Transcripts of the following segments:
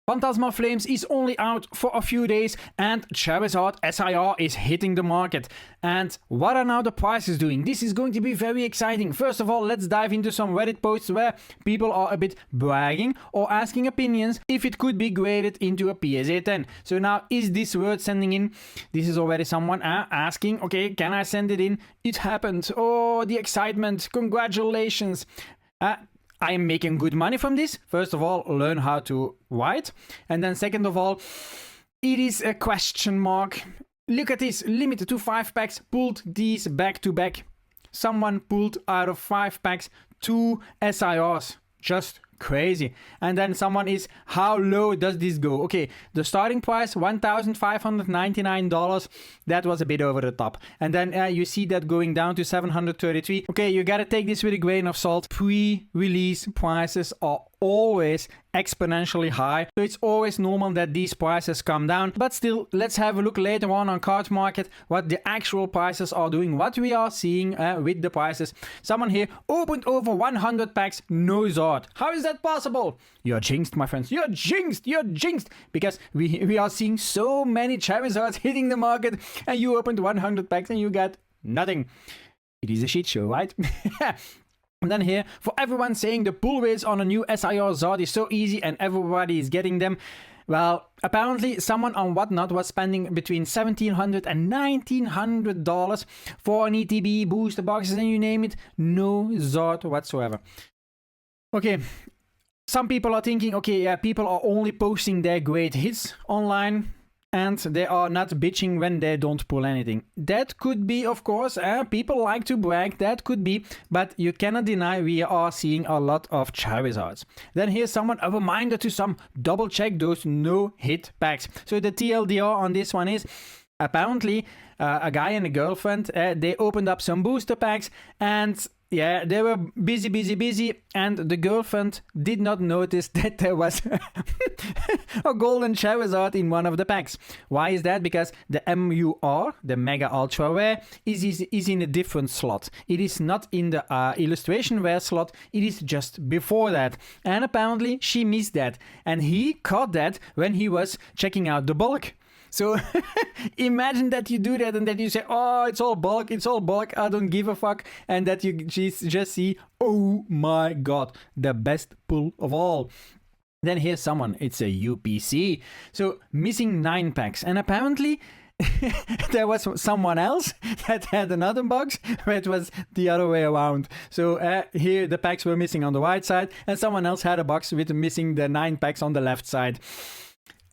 Phantasmal Flames is only out for a few days and Charizard SIR is hitting the market. And what are now the prices doing? This is going to be very exciting. First of all, let's dive into some Reddit posts where people are a bit bragging or asking opinions if it could be graded into a PSA 10. So now, is this worth sending in? This is already someone asking, okay, can I send it in? It happened. Oh, the excitement. Congratulations. I am making good money from this. First of all, learn how to write. And then second of all, it is a question mark. Look at this, limited to 5 packs, pulled these back to back. Someone pulled out of 5 packs 2 SIRs. Just crazy. And then someone is, how low does this go? Okay, the starting price $1,599. That was a bit over the top. And then you see that going down to $733. Okay, you gotta take this with a grain of salt. Pre-release prices are always exponentially high, so it's always normal that these prices come down. But still, let's have a look later on Card Market what the actual prices are doing, what we are seeing with the prices. Someone here opened over 100 packs, no Zard. How is that possible? You're jinxed, my friends. You're jinxed. You're jinxed, because we are seeing so many Charizards hitting the market, and you opened 100 packs and you got nothing. It is a shit show, right? And then here, for everyone saying the pull rates on a new SIR Zard is so easy and everybody is getting them. Well, apparently someone on Whatnot was spending between $1,700 and $1,900 for an ETB, booster boxes, and you name it. No Zard whatsoever. Okay, some people are thinking, okay, yeah, people are only posting their great hits online, and they are not bitching when they don't pull anything. That could be, of course, people like to brag, that could be, but you cannot deny we are seeing a lot of Charizards. Then here's someone, a reminder to some, double check those no-hit packs. So the TLDR on this one is, apparently, a guy and a girlfriend, they opened up some booster packs, and yeah, they were busy, and the girlfriend did not notice that there was a golden Charizard in one of the packs. Why is that? Because the MUR, the Mega Ultra Rare, is in a different slot. It is not in the illustration rare slot, it is just before that. And apparently she missed that, and he caught that when he was checking out the bulk. So imagine that you do that and that you say, oh, it's all bulk, I don't give a fuck. And that you just see, oh my god, the best pull of all. Then here's someone, it's a UPC. So missing 9 packs. And apparently there was someone else that had another box where it was the other way around. So here the packs were missing on the right side and someone else had a box with missing the 9 packs on the left side.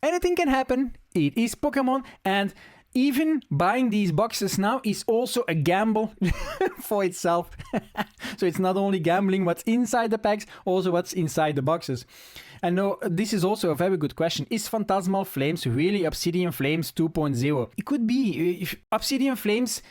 Anything can happen. It is Pokemon, and even buying these boxes now is also a gamble for itself. So it's not only gambling what's inside the packs, also what's inside the boxes. And no, this is also a very good question. Is Phantasmal Flames really Obsidian Flames 2.0? It could be. If Obsidian Flames,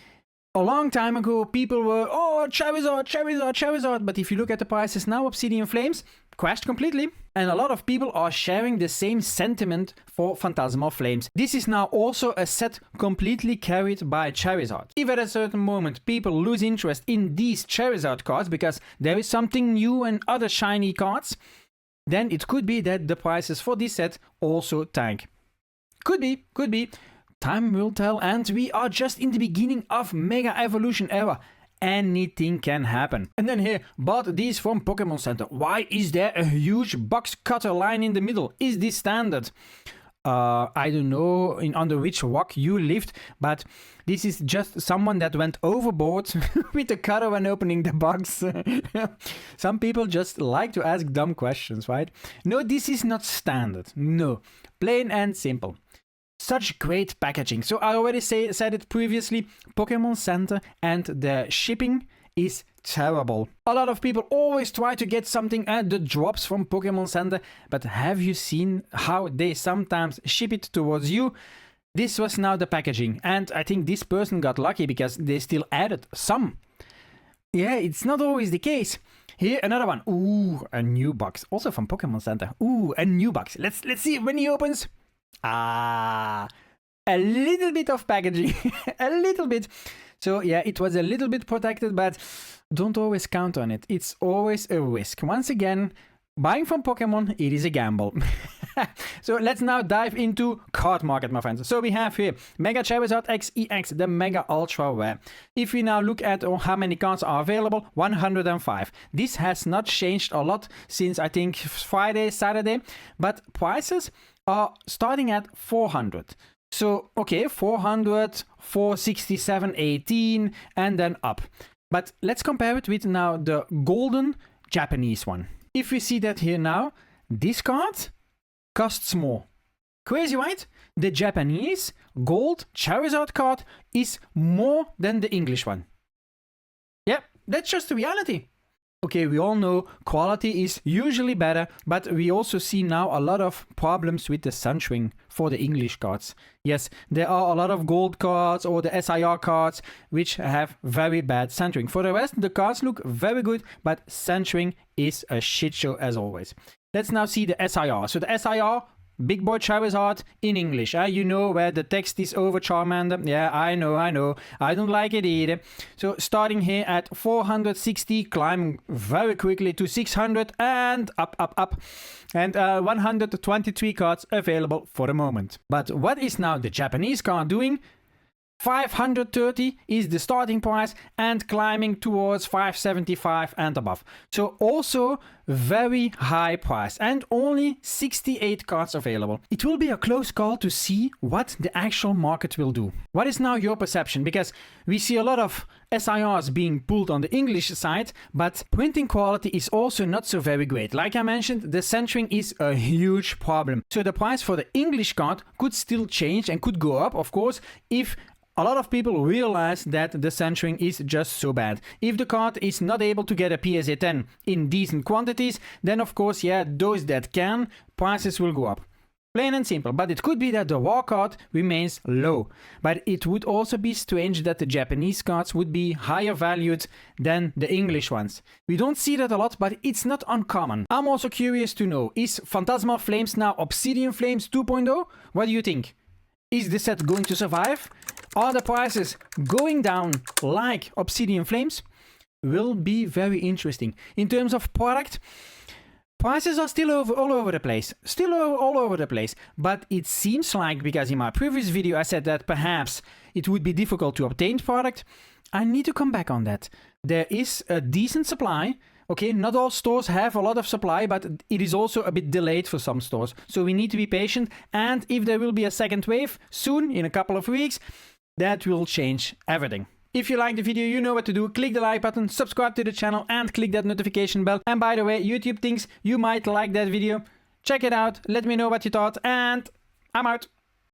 a long time ago, people were, oh, Charizard. But if you look at the prices now, Obsidian Flames crashed completely. And a lot of people are sharing the same sentiment for Phantasmal Flames. This is now also a set completely carried by Charizard. If at a certain moment people lose interest in these Charizard cards because there is something new and other shiny cards, then it could be that the prices for this set also tank. Could be. Time will tell, and we are just in the beginning of Mega Evolution era. Anything can happen. And then here, bought these from Pokemon Center. Why is there a huge box cutter line in the middle? Is this standard? I don't know under which rock you lived, but this is just someone that went overboard with the cutter when opening the box. Some people just like to ask dumb questions, right? No, this is not standard. No, plain and simple. Such great packaging. So I already said it previously, Pokemon Center, and the shipping is terrible. A lot of people always try to get something at the drops from Pokemon Center, but have you seen how they sometimes ship it towards you? This was now the packaging, and I think this person got lucky because they still added some. Yeah, it's not always the case. Here, another one. Ooh, a new box. Also from Pokemon Center. Ooh, a new box. Let's see when he opens. A little bit of packaging. A little bit. So yeah, it was a little bit protected, but don't always count on it. It's always a risk. Once again, buying from Pokemon, it is a gamble. So let's now dive into card market, my friends. So we have here Mega Charizard XEX, the Mega Ultra Rare. If we now look at how many cards are available, 105. This has not changed a lot since I think Friday, Saturday, but prices are starting at 400. So, okay, 400, 467, 18, and then up. But let's compare it with now the golden Japanese one. If we see that here now, this card costs more. Crazy, right? The Japanese gold Charizard card is more than the English one. Yeah, that's just the reality. Okay, we all know quality is usually better, but we also see now a lot of problems with the centering for the English cards. Yes, there are a lot of gold cards or the SIR cards which have very bad centering. For the rest, the cards look very good, but centering is a shit show as always. Let's now see the SIR. So the SIR, Big Boy Charizard in English. You know where the text is over Charmander. Yeah, I know. I don't like it either. So starting here at 460, climbing very quickly to 600 and up. And 123 cards available for the moment. But what is now the Japanese card doing? 530 is the starting price and climbing towards 575 and above. So also very high price and only 68 cards available. It will be a close call to see what the actual market will do. What is now your perception? Because we see a lot of SIRs being pulled on the English side, but printing quality is also not so very great. Like I mentioned, the centering is a huge problem. So the price for the English card could still change and could go up, of course, if a lot of people realize that the centering is just so bad. If the card is not able to get a PSA 10 in decent quantities, then of course, yeah, those that can, prices will go up. Plain and simple. But it could be that the raw card remains low. But it would also be strange that the Japanese cards would be higher valued than the English ones. We don't see that a lot, but it's not uncommon. I'm also curious to know, is Phantasmal Flames now Obsidian Flames 2.0? What do you think? Is this set going to survive? Are the prices going down like Obsidian Flames? Will be very interesting. In terms of product, prices are still all over the place. All over the place. But it seems like, because in my previous video I said that perhaps it would be difficult to obtain product, I need to come back on that. There is a decent supply. Okay, not all stores have a lot of supply, but it is also a bit delayed for some stores. So we need to be patient. And if there will be a second wave soon, in a couple of weeks, that will change everything. If you like the video, you know what to do. Click the like button, subscribe to the channel, and click that notification bell. And by the way, YouTube thinks you might like that video. Check it out, let me know what you thought, and I'm out.